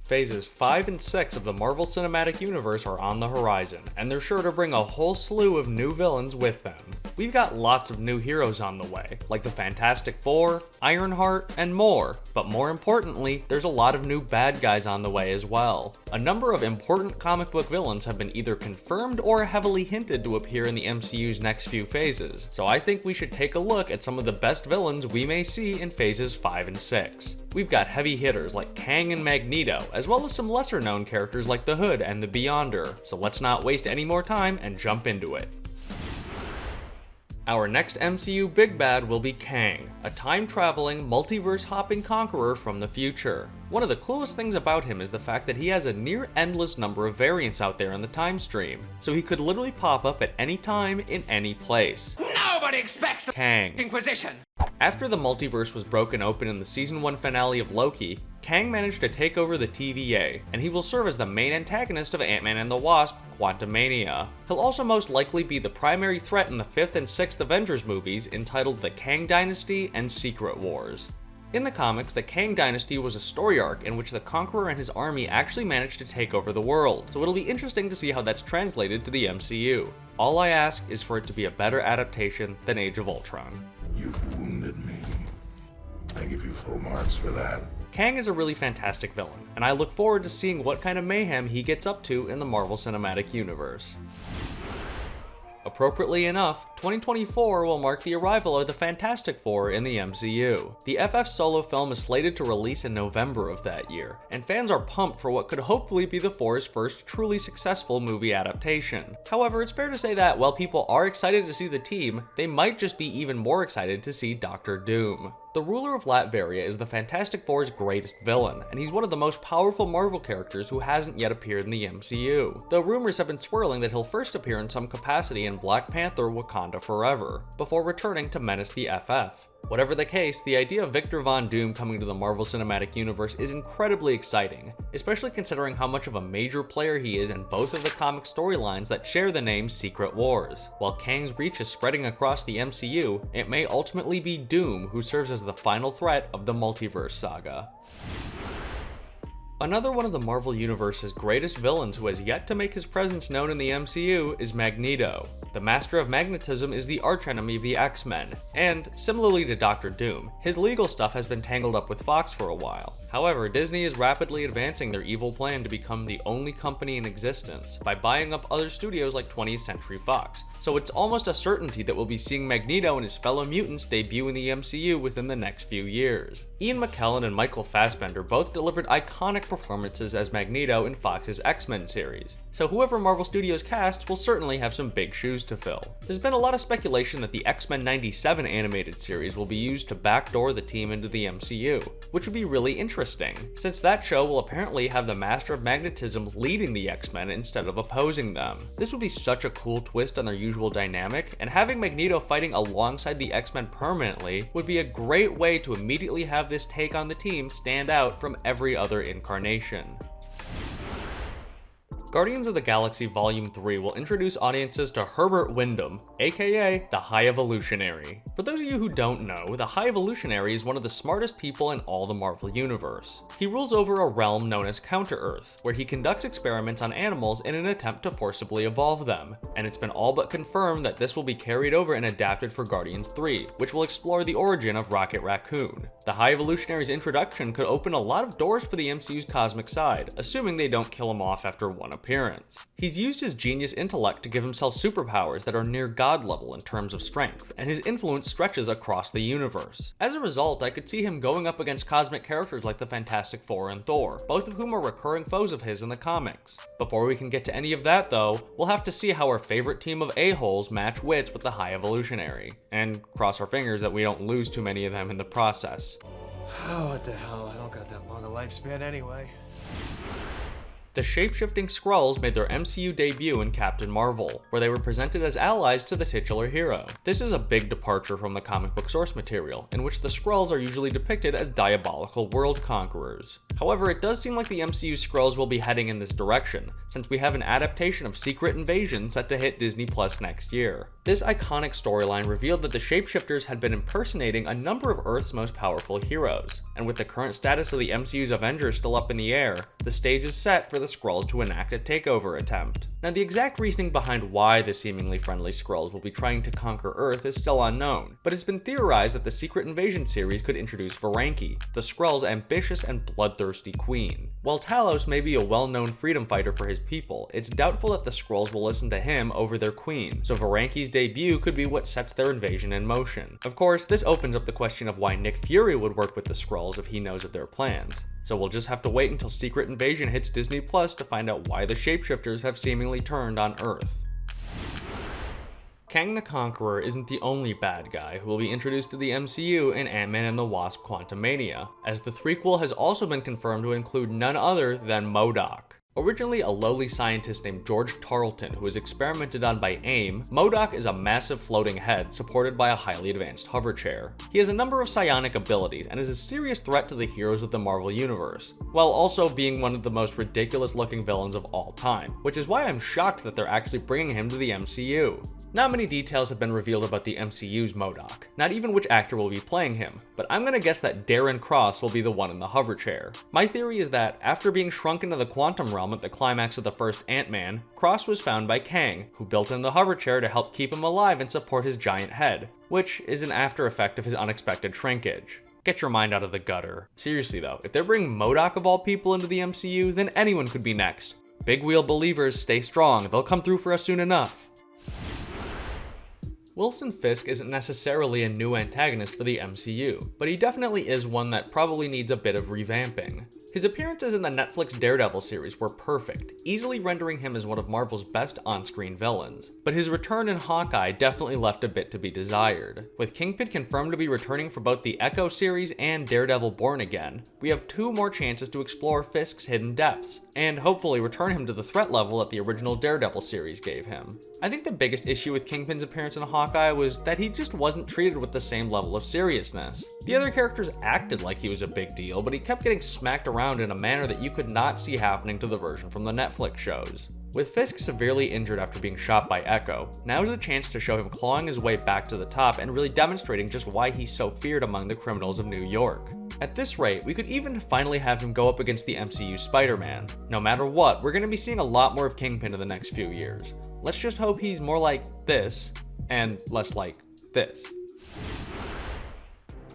Phases 5 and 6 of the Marvel Cinematic Universe are on the horizon, and they're sure to bring a whole slew of new villains with them. We've got lots of new heroes on the way, like the Fantastic Four, Ironheart, and more. But more importantly, there's a lot of new bad guys on the way as well. A number of important comic book villains have been either confirmed or heavily hinted to appear in the MCU's next few phases, so I think we should take a look at some of the best villains we may see in phases 5 and 6. We've got heavy hitters like Kang and Magneto, as well as some lesser known characters like the Hood and the Beyonder, so let's not waste any more time and jump into it. Our next MCU big bad will be Kang, a time-traveling, multiverse-hopping conqueror from the future. One of the coolest things about him is the fact that he has a near-endless number of variants out there in the time stream, so he could literally pop up at any time in any place. Nobody expects the Kang. Inquisition! After the multiverse was broken open in the season 1 finale of Loki, Kang managed to take over the TVA, and he will serve as the main antagonist of Ant-Man and the Wasp, Quantumania. He'll also most likely be the primary threat in the 5th and 6th Avengers movies entitled The Kang Dynasty and Secret Wars. In the comics, the Kang Dynasty was a story arc in which the Conqueror and his army actually managed to take over the world, so it'll be interesting to see how that's translated to the MCU. All I ask is for it to be a better adaptation than Age of Ultron. You've wounded me. I give you full marks for that. Kang is a really fantastic villain, and I look forward to seeing what kind of mayhem he gets up to in the Marvel Cinematic Universe. Appropriately enough, 2024 will mark the arrival of the Fantastic Four in the MCU. The FF solo film is slated to release in November of that year, and fans are pumped for what could hopefully be the Four's first truly successful movie adaptation. However, it's fair to say that while people are excited to see the team, they might just be even more excited to see Doctor Doom. The ruler of Latveria is the Fantastic Four's greatest villain, and he's one of the most powerful Marvel characters who hasn't yet appeared in the MCU, though rumors have been swirling that he'll first appear in some capacity in Black Panther: Wakanda Forever, before returning to menace the FF. Whatever the case, the idea of Victor Von Doom coming to the Marvel Cinematic Universe is incredibly exciting, especially considering how much of a major player he is in both of the comic storylines that share the name Secret Wars. While Kang's reach is spreading across the MCU, it may ultimately be Doom who serves as the final threat of the multiverse saga. Another one of the Marvel Universe's greatest villains who has yet to make his presence known in the MCU is Magneto. The Master of Magnetism is the archenemy of the X-Men, and, similarly to Doctor Doom, his legal stuff has been tangled up with Fox for a while. However, Disney is rapidly advancing their evil plan to become the only company in existence by buying up other studios like 20th Century Fox, so it's almost a certainty that we'll be seeing Magneto and his fellow mutants debut in the MCU within the next few years. Ian McKellen and Michael Fassbender both delivered iconic performances as Magneto in Fox's X-Men series, so whoever Marvel Studios casts will certainly have some big shoes to fill. There's been a lot of speculation that the X-Men 97 animated series will be used to backdoor the team into the MCU, which would be really interesting, since that show will apparently have the Master of Magnetism leading the X-Men instead of opposing them. This would be such a cool twist on their usual dynamic, and having Magneto fighting alongside the X-Men permanently would be a great way to immediately have this take on the team stand out from every other incarnation. Guardians of the Galaxy Volume 3 will introduce audiences to Herbert Wyndham, aka the High Evolutionary. For those of you who don't know, the High Evolutionary is one of the smartest people in all the Marvel Universe. He rules over a realm known as Counter-Earth, where he conducts experiments on animals in an attempt to forcibly evolve them, and it's been all but confirmed that this will be carried over and adapted for Guardians 3, which will explore the origin of Rocket Raccoon. The High Evolutionary's introduction could open a lot of doors for the MCU's cosmic side, assuming they don't kill him off after one appearance. He's used his genius intellect to give himself superpowers that are near god level in terms of strength, and his influence stretches across the universe. As a result, I could see him going up against cosmic characters like the Fantastic Four and Thor, both of whom are recurring foes of his in the comics. Before we can get to any of that though, we'll have to see how our favorite team of a-holes match wits with the High Evolutionary, and cross our fingers that we don't lose too many of them in the process. Oh, what the hell? I don't got that long a lifespan anyway. The shape-shifting Skrulls made their MCU debut in Captain Marvel, where they were presented as allies to the titular hero. This is a big departure from the comic book source material, in which the Skrulls are usually depicted as diabolical world conquerors. However, it does seem like the MCU Skrulls will be heading in this direction, since we have an adaptation of Secret Invasion set to hit Disney Plus next year. This iconic storyline revealed that the shapeshifters had been impersonating a number of Earth's most powerful heroes, and with the current status of the MCU's Avengers still up in the air, the stage is set for the Skrulls to enact a takeover attempt. Now, the exact reasoning behind why the seemingly friendly Skrulls will be trying to conquer Earth is still unknown, but it's been theorized that the Secret Invasion series could introduce Varanki, the Skrulls' ambitious and bloodthirsty queen. While Talos may be a well-known freedom fighter for his people, it's doubtful that the Skrulls will listen to him over their queen, so Varanki's debut could be what sets their invasion in motion. Of course, this opens up the question of why Nick Fury would work with the Skrulls if he knows of their plans. So we'll just have to wait until Secret Invasion hits Disney Plus to find out why the shapeshifters have seemingly turned on Earth. Kang the Conqueror isn't the only bad guy who will be introduced to the MCU in Ant-Man and the Wasp: Quantumania, as the threequel has also been confirmed to include none other than MODOK. Originally a lowly scientist named George Tarleton who was experimented on by AIM, MODOK is a massive floating head supported by a highly advanced hover chair. He has a number of psionic abilities and is a serious threat to the heroes of the Marvel Universe, while also being one of the most ridiculous looking villains of all time, which is why I'm shocked that they're actually bringing him to the MCU. Not many details have been revealed about the MCU's MODOK, not even which actor will be playing him, but I'm gonna guess that Darren Cross will be the one in the hover chair. My theory is that, after being shrunk into the quantum realm at the climax of the first Ant-Man, Cross was found by Kang, who built him the hover chair to help keep him alive and support his giant head, which is an after effect of his unexpected shrinkage. Get your mind out of the gutter. Seriously though, if they're bringing MODOK of all people into the MCU, then anyone could be next. Big wheel believers, stay strong, they'll come through for us soon enough. Wilson Fisk isn't necessarily a new antagonist for the MCU, but he definitely is one that probably needs a bit of revamping. His appearances in the Netflix Daredevil series were perfect, easily rendering him as one of Marvel's best on-screen villains. But his return in Hawkeye definitely left a bit to be desired. With Kingpin confirmed to be returning for both the Echo series and Daredevil Born Again, we have 2 more chances to explore Fisk's hidden depths, and hopefully return him to the threat level that the original Daredevil series gave him. I think the biggest issue with Kingpin's appearance in Hawkeye was that he just wasn't treated with the same level of seriousness. The other characters acted like he was a big deal, but he kept getting smacked around in a manner that you could not see happening to the version from the Netflix shows. With Fisk severely injured after being shot by Echo, now is a chance to show him clawing his way back to the top and really demonstrating just why he's so feared among the criminals of New York. At this rate, we could even finally have him go up against the MCU Spider-Man. No matter what, we're going to be seeing a lot more of Kingpin in the next few years. Let's just hope he's more like this, and less like this.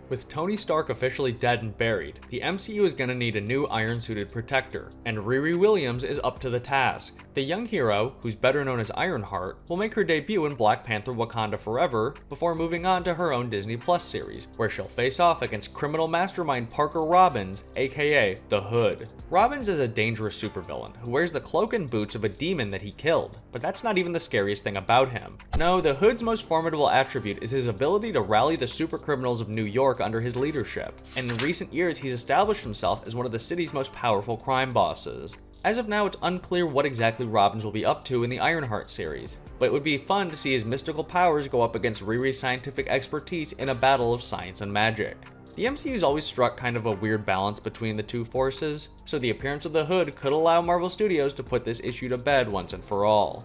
With Tony Stark officially dead and buried, the MCU is gonna need a new iron-suited protector, and Riri Williams is up to the task. The young hero, who's better known as Ironheart, will make her debut in Black Panther: Wakanda Forever before moving on to her own Disney Plus series, where she'll face off against criminal mastermind Parker Robbins, aka The Hood. Robbins is a dangerous supervillain who wears the cloak and boots of a demon that he killed, but that's not even the scariest thing about him. No, the Hood's most formidable attribute is his ability to rally the supercriminals of New York under his leadership, and in recent years he's established himself as one of the city's most powerful crime bosses. As of now, it's unclear what exactly Robbins will be up to in the Ironheart series, but it would be fun to see his mystical powers go up against Riri's scientific expertise in a battle of science and magic. The MCU's always struck kind of a weird balance between the two forces, so the appearance of the Hood could allow Marvel Studios to put this issue to bed once and for all.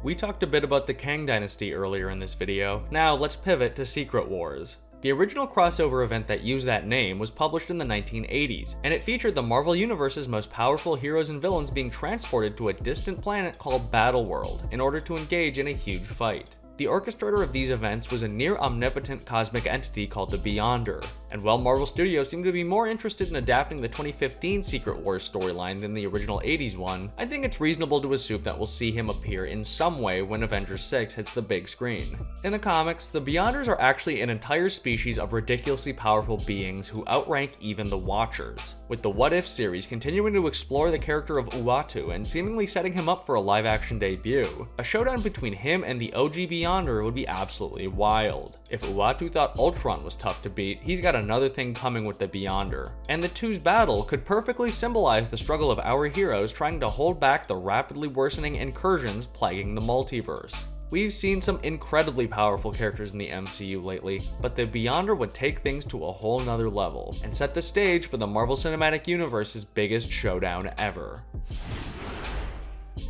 We talked a bit about the Kang Dynasty earlier in this video, now let's pivot to Secret Wars. The original crossover event that used that name was published in the 1980s, and it featured the Marvel Universe's most powerful heroes and villains being transported to a distant planet called Battleworld in order to engage in a huge fight. The orchestrator of these events was a near-omnipotent cosmic entity called the Beyonder, and while Marvel Studios seemed to be more interested in adapting the 2015 Secret Wars storyline than the original 80s one, I think it's reasonable to assume that we'll see him appear in some way when Avengers 6 hits the big screen. In the comics, the Beyonders are actually an entire species of ridiculously powerful beings who outrank even the Watchers, with the What If series continuing to explore the character of Uatu and seemingly setting him up for a live-action debut. A showdown between him and the OG Beyonder would be absolutely wild. If Uatu thought Ultron was tough to beat, he's got a another thing coming with the Beyonder, and the two's battle could perfectly symbolize the struggle of our heroes trying to hold back the rapidly worsening incursions plaguing the multiverse. We've seen some incredibly powerful characters in the MCU lately, but the Beyonder would take things to a whole nother level, and set the stage for the Marvel Cinematic Universe's biggest showdown ever.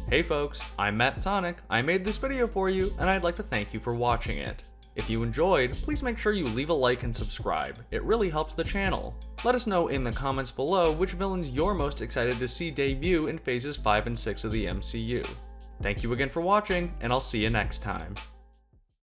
Hey folks, I'm Sonnack. I made this video for you, and I'd like to thank you for watching it. If you enjoyed, please make sure you leave a like and subscribe. It really helps the channel. Let us know in the comments below which villains you're most excited to see debut in phases 5 and 6 of the MCU. Thank you again for watching, and I'll see you next time.